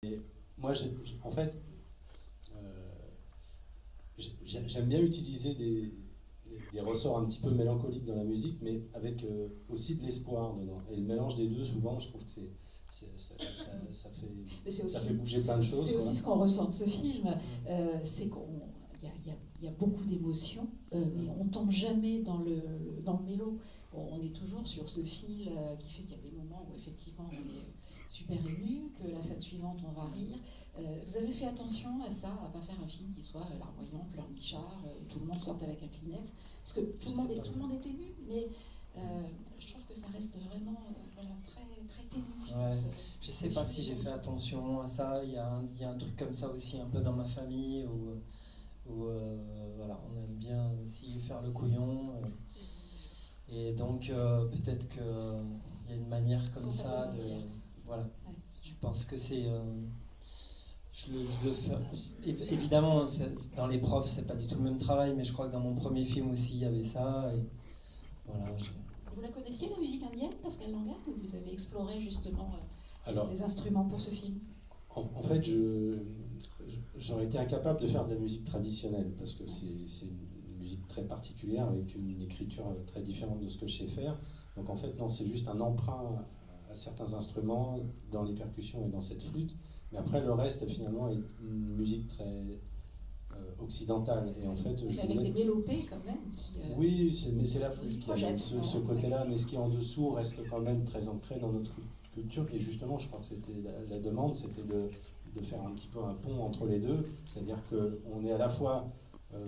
Et moi, en fait, j'aime bien utiliser des ressorts un petit peu mélancoliques dans la musique, mais avec aussi de l'espoir dedans. Et le mélange des deux, souvent, je trouve que ça fait bouger plein de choses. C'est Quoi. aussi ce qu'on ressent de ce film, c'est qu'il y a beaucoup d'émotions, mais on tombe jamais dans le mélo. On est toujours sur ce fil qui fait qu'il y a des moments où effectivement on est super ému, que la scène suivante on va rire. Vous avez fait attention à ça, à pas faire un film qui soit larmoyant, pleurnichard, où tout le monde sorte avec un Kleenex, parce que tout le monde est ému, mais je trouve que ça reste vraiment voilà, très, très ténu. Ouais. Je sais pas si j'ai fait attention à ça. Il y a un truc comme ça aussi un peu dans ma famille où voilà, on aime bien aussi faire le couillon. Et donc peut-être qu'il y a une manière comme ça de... Voilà. Ouais. Je pense que c'est... je le fais... Évidemment, dans Les Profs, c'est pas du tout le même travail, mais je crois que dans mon premier film aussi, il y avait ça. Et voilà, Vous la connaissiez, la musique indienne, Pascal Languin, ou vous avez exploré justement les instruments pour ce film? En fait, j'aurais été incapable de faire de la musique traditionnelle, parce que c'est une musique très particulière, avec une écriture très différente de ce que je sais faire. Donc en fait, non, c'est juste un emprunt à certains instruments, dans les percussions et dans cette flûte. Mais après, le reste, finalement, est une musique très occidentale. Et en fait, avec des mélopées quand même. Oui, mais c'est la flûte qui a ce côté-là, mais ce qui est en dessous reste quand même très ancré dans notre culture. Et justement, je crois que c'était la demande, c'était de faire un petit peu un pont entre les deux. C'est-à-dire qu'on est à la fois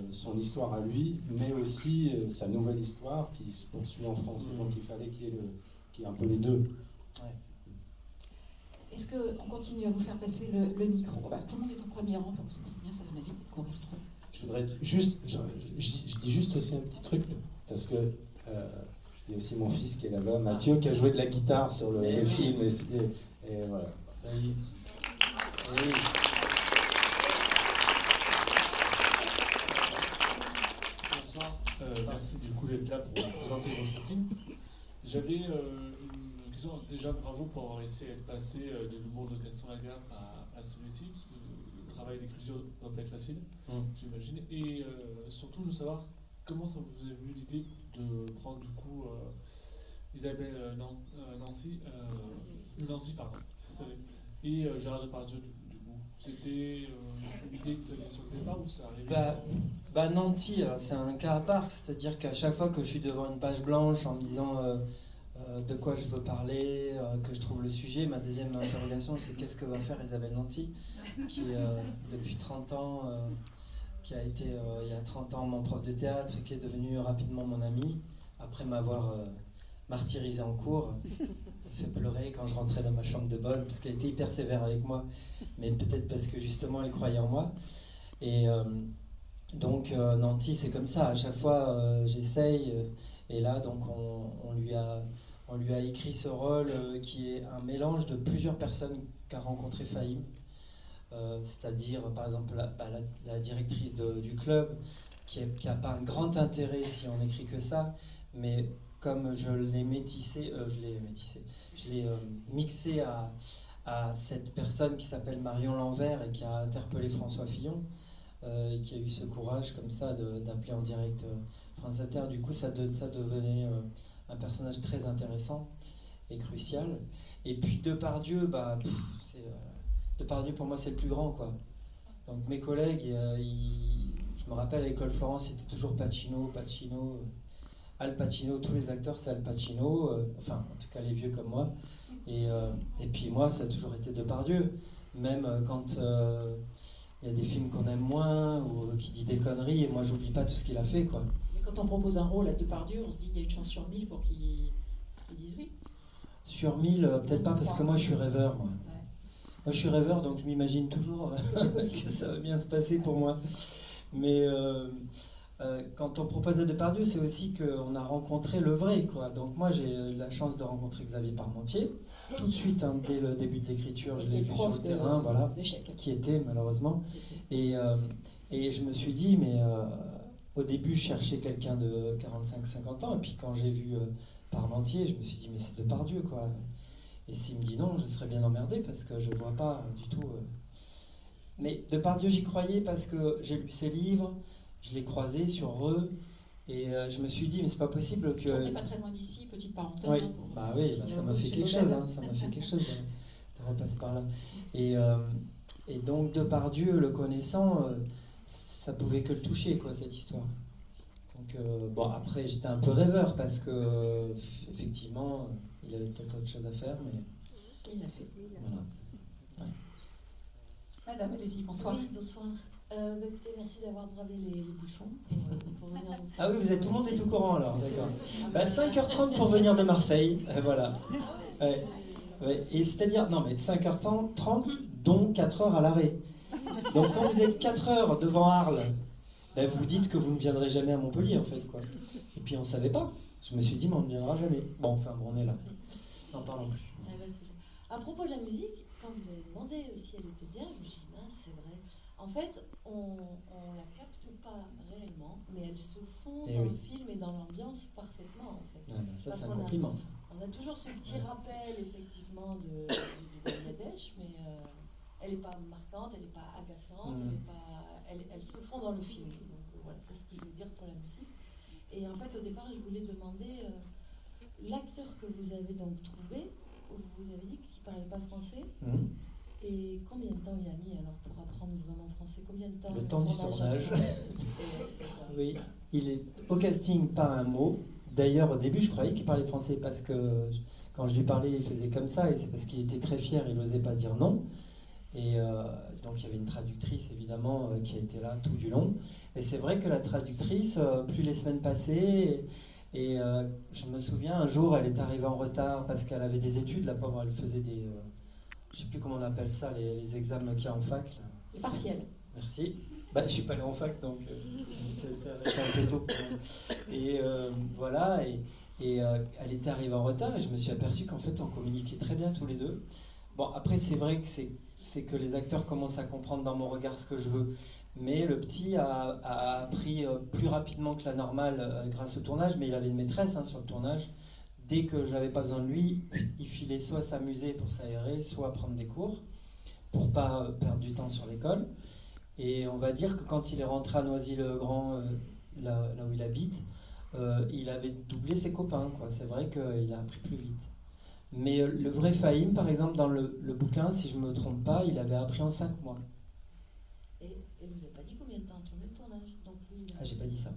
son histoire à lui, mais aussi sa nouvelle histoire qui se poursuit en France. Et donc il fallait qu'il y ait un peu les deux. Ouais. Est-ce qu'on continue à vous faire passer le micro? Tout le monde est au premier rang, pour que c'est bien, ça va m'éviter de courir trop. Je voudrais juste, je dis juste aussi un petit truc, parce que il y a aussi mon fils qui est là-bas, Mathieu, qui a joué de la guitare sur le film, et voilà. Salut. Oui. Bonsoir. Merci du coup d'être là pour présenter votre film. J'avais une question. Déjà, bravo pour avoir réussi à être passé de l'humour de Gaston Lagaffe à celui-ci, parce que le travail d'écriture ne doit pas être facile, j'imagine. Et surtout, je veux savoir comment ça vous est venu l'idée de prendre du coup Isabelle Nancy, pardon, et Gérard Depardieu du coup. C'était une idée que vous aviez sur le départ ou ça arrive Nanty, c'est un cas à part, c'est-à-dire qu'à chaque fois que je suis devant une page blanche en me disant de quoi je veux parler, que je trouve le sujet, ma deuxième interrogation c'est qu'est-ce que va faire Isabelle Nanty, qui depuis 30 ans, qui a été il y a 30 ans mon prof de théâtre et qui est devenu rapidement mon ami, après m'avoir martyrisé en cours, fait pleurer quand je rentrais dans ma chambre de bonne, parce qu'elle était hyper sévère avec moi, mais peut-être parce que justement elle croyait en moi. Et donc Nanty c'est comme ça, à chaque fois j'essaye, et là donc on lui a écrit ce rôle qui est un mélange de plusieurs personnes qu'a rencontré Fahim, c'est-à-dire par exemple la directrice du club qui n'a pas un grand intérêt si on écrit que ça, mais comme je l'ai mixé à cette personne qui s'appelle Marion Lanvert et qui a interpellé François Fillon, et qui a eu ce courage comme ça d'appeler en direct France Inter. Du coup, ça devenait un personnage très intéressant et crucial. Et puis Depardieu, Depardieu pour moi c'est le plus grand, quoi. Donc mes collègues, je me rappelle à l'école Florence, c'était toujours Pacino, Al Pacino, tous les acteurs c'est Al Pacino, enfin en tout cas les vieux comme moi. Et puis moi ça a toujours été Depardieu, même quand il y a des films qu'on aime moins ou qui dit des conneries, et moi j'oublie pas tout ce qu'il a fait, quoi. Mais quand on propose un rôle à Depardieu, on se dit qu'il y a une chance sur 1000 pour qu'il dise oui. Sur 1000, peut-être pas, parce que moi je suis rêveur, moi. Moi je suis rêveur, donc je m'imagine toujours que ça va bien se passer pour moi. Mais quand on propose à Depardieu, c'est aussi qu'on a rencontré le vrai, quoi. Donc moi j'ai eu la chance de rencontrer Xavier Parmentier, tout de suite, dès le début de l'écriture, je l'ai vu sur le terrain, voilà, qui était malheureusement. Et je me suis dit, mais au début je cherchais quelqu'un de 45-50 ans, et puis quand j'ai vu Parmentier, je me suis dit, mais c'est Depardieu, quoi. Et s'il me dit non, je serais bien emmerdé parce que je ne vois pas du tout. Mais Depardieu, j'y croyais parce que j'ai lu ses livres, je l'ai croisé sur eux, et je me suis dit, mais c'est pas possible que. On n'est pas très loin d'ici, petite parenthèse. Oui, hein, ça m'a fait quelque chose, ça m'a fait quelque chose de repasser par là. Et donc Depardieu, le connaissant, ça pouvait que le toucher, quoi, cette histoire. Donc bon, après j'étais un peu rêveur parce que effectivement, il avait peut-être autre chose à faire, mais il l'a fait. Voilà. Ouais. Madame, allez-y, bonsoir. Oui, bonsoir. Écoutez, merci d'avoir bravé les bouchons pour venir nous... Ah oui, tout le monde est au courant alors, d'accord. 5h30 pour venir de Marseille, voilà. Ouais. Ouais. Et c'est-à-dire, non mais 5h30, dont 4h à l'arrêt. Donc quand vous êtes 4 heures devant Arles, vous vous dites que vous ne viendrez jamais à Montpellier en fait, quoi. Et puis on ne savait pas. Je me suis dit, mais on ne viendra jamais. Bon, enfin, on est là. N'en parlons plus. À propos de la musique, quand vous avez demandé si elle était bien, je me suis dit, mince, c'est vrai. En fait, on la capte pas réellement, mais elle se fond dans le film et dans l'ambiance parfaitement, en fait. Ah ben, ça, c'est un compliment. On a toujours ce petit rappel, effectivement, du Bangladesh, mais elle n'est pas marquante, elle n'est pas agaçante, elle se fond dans le film. Donc voilà, c'est ce que je veux dire pour la musique. Et en fait, au départ, je voulais demander l'acteur que vous avez donc trouvé. Vous avez dit qu'il ne parlait pas français. Et combien de temps il a mis alors pour apprendre vraiment français? Combien de temps? Le temps du tournage. Oui, il est au casting pas un mot. D'ailleurs, au début, je croyais qu'il parlait français parce que quand je lui parlais, il faisait comme ça. Et c'est parce qu'il était très fier, il n'osait pas dire non. Et donc il y avait une traductrice évidemment qui a été là tout du long. Et c'est vrai que la traductrice, plus les semaines passaient, et je me souviens un jour elle est arrivée en retard parce qu'elle avait des études, la pauvre, elle faisait des, je sais plus comment on appelle ça, les examens qu'il y a en fac. Là. Les partiels. Merci. Je suis pas allé en fac donc ça reste un peu tôt pour moi. Et voilà, et elle était arrivée en retard et je me suis aperçu qu'en fait on communiquait très bien tous les deux. Bon, après c'est vrai que c'est que les acteurs commencent à comprendre dans mon regard ce que je veux. Mais le petit a appris plus rapidement que la normale grâce au tournage, mais il avait une maîtresse sur le tournage. Dès que j'avais pas besoin de lui, il filait soit s'amuser pour s'aérer, soit prendre des cours, pour pas perdre du temps sur l'école. Et on va dire que quand il est rentré à Noisy-le-Grand, là où il habite, il avait doublé ses copains, quoi. C'est vrai qu'il a appris plus vite. Mais le vrai Fahim, par exemple, dans le bouquin, si je ne me trompe pas, il avait appris en 5 mois. Et vous n'avez pas dit combien de temps a tourné le tournage? Donc, lui, Ah, j'ai pas dit ça.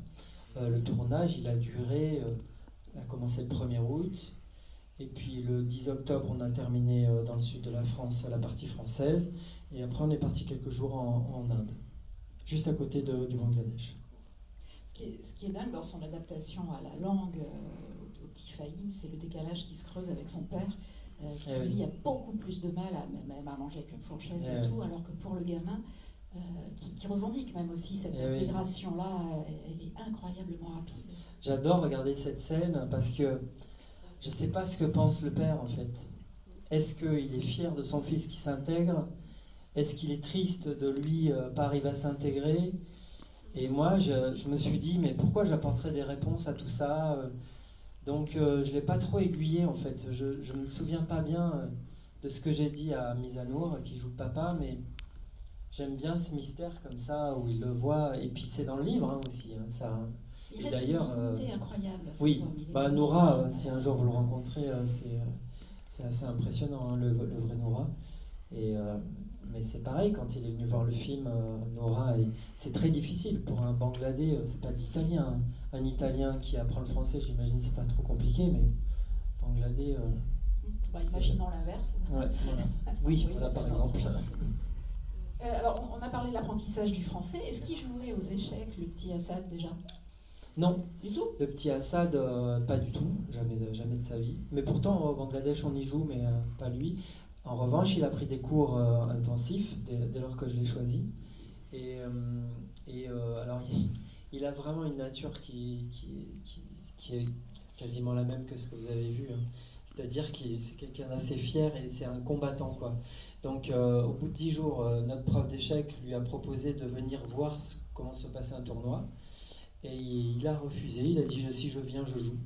Le tournage, il a duré... il a commencé le 1er août, et puis le 10 octobre, on a terminé dans le sud de la France, la partie française, et après on est parti quelques jours en Inde, juste à côté du Bangladesh. Ce qui est dingue dans son adaptation à la langue, au petit Fahim, c'est le décalage qui se creuse avec son père, qui lui a beaucoup plus de mal même à manger avec une fourchette et tout, alors que pour le gamin, qui revendique même aussi cette intégration-là, elle est incroyablement rapide. J'adore regarder cette scène parce que je ne sais pas ce que pense le père en fait. Est-ce qu'il est fier de son fils qui s'intègre? Est-ce qu'il est triste de lui pas arriver à s'intégrer? Et moi, je me suis dit, mais pourquoi j'apporterais des réponses à tout ça? Donc je ne l'ai pas trop aiguillé en fait. Je ne me souviens pas bien de ce que j'ai dit à Mizanour, qui joue le papa, mais j'aime bien ce mystère comme ça, où il le voit, et puis c'est dans le livre aussi. Ça, il reste une dignité incroyable. Oui, Noura, si un jour vous le rencontrez, c'est assez impressionnant, le vrai Noura. Mais c'est pareil, quand il est venu voir le film, Noura, c'est très difficile pour un Bangladais, c'est pas de l'italien. Un Italien qui apprend le français, j'imagine c'est pas trop compliqué, mais Bangladais... imaginons l'inverse. Ouais, voilà. Oui, voilà, par exemple. Alors, on a parlé de l'apprentissage du français. Est-ce qu'il jouait aux échecs, le petit Assad, déjà? Non, du tout. Le petit Assad, pas du tout, jamais de sa vie. Mais pourtant, au Bangladesh, on y joue, mais pas lui. En revanche, il a pris des cours intensifs dès lors que je l'ai choisi. Et alors, il a vraiment une nature qui est quasiment la même que ce que vous avez vu. C'est-à-dire que c'est quelqu'un d'assez fier et c'est un combattant, quoi. Donc, au bout de 10 jours, notre prof d'échecs lui a proposé de venir voir comment se passait un tournoi. Et il a refusé, il a dit si je viens, je joue.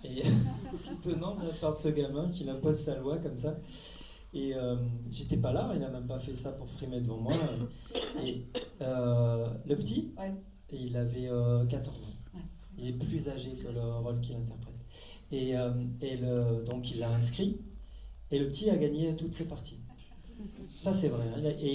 Et ce qui est étonnant de la part de ce gamin qui impose sa loi comme ça. Et j'étais pas là, il a même pas fait ça pour frimer devant moi. Et le petit, Ouais. il avait 14 ans. Ouais. Il est plus âgé que le rôle qu'il interprète. Et donc il l'a inscrit, et le petit a gagné toutes ses parties. Ça c'est vrai. Hein. Et